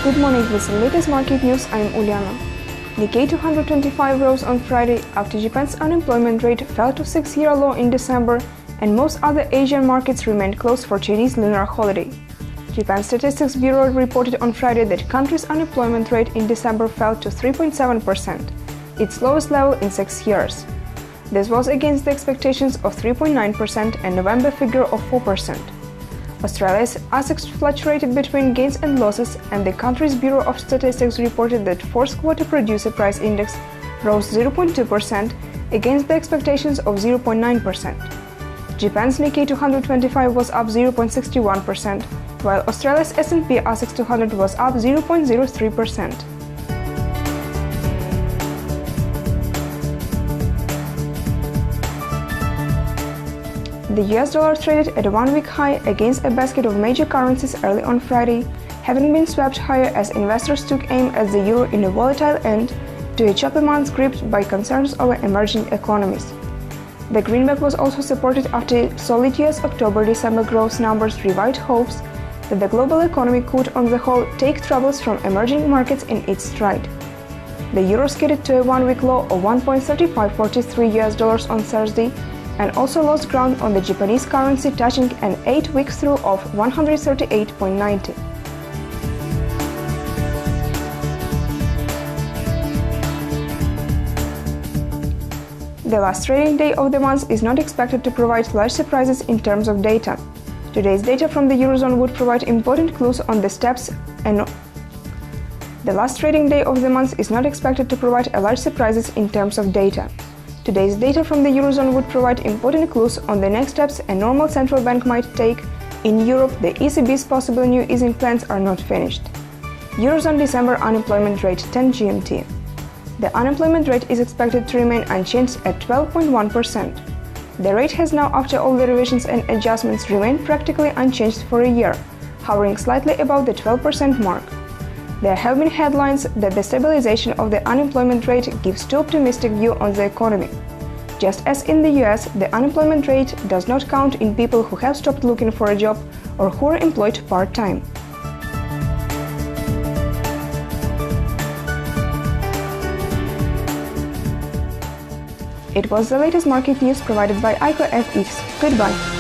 Good morning, this is the latest market news. I am Uliana. Nikkei 225 rose on Friday after Japan's unemployment rate fell to 6-year low in December and most other Asian markets remained closed for Chinese lunar holiday. Japan Statistics Bureau reported on Friday that country's unemployment rate in December fell to 3.7%, its lowest level in 6 years. This was against the expectations of 3.9% and November figure of 4%. Australia's ASX fluctuated between gains and losses, and the country's Bureau of Statistics reported that fourth quarter producer price index rose 0.2% against the expectations of 0.9%. Japan's Nikkei 225 was up 0.61%, while Australia's S&P ASX 200 was up 0.03%. The US dollar traded at a one-week high against a basket of major currencies early on Friday, having been swept higher as investors took aim at the euro in a volatile end to a choppy month gripped by concerns over emerging economies. The greenback was also supported after solid US October-December growth numbers revived hopes that the global economy could, on the whole, take troubles from emerging markets in its stride. The euro skidded to a one-week low of $1.3543 on Thursday, and also lost ground on the Japanese currency, touching an 8-week through of 138.90. The last trading day of the month is not expected to provide large surprises in terms of data. Today's data from the Eurozone would provide important clues on the steps and the last trading day of the month is not expected to provide large surprises in terms of data. Today's data from the Eurozone would provide important clues on the next steps a normal central bank might take. In Europe, the ECB's possible new easing plans are not finished. Eurozone December unemployment rate 10 GMT. The unemployment rate is expected to remain unchanged at 12.1%. The rate has now, after all the revisions and adjustments, remained practically unchanged for a year, hovering slightly above the 12% mark. There have been headlines that the stabilization of the unemployment rate gives too optimistic view on the economy. Just as in the US, the unemployment rate does not count in people who have stopped looking for a job or who are employed part-time. It was the latest market news provided by ICO FX. Goodbye.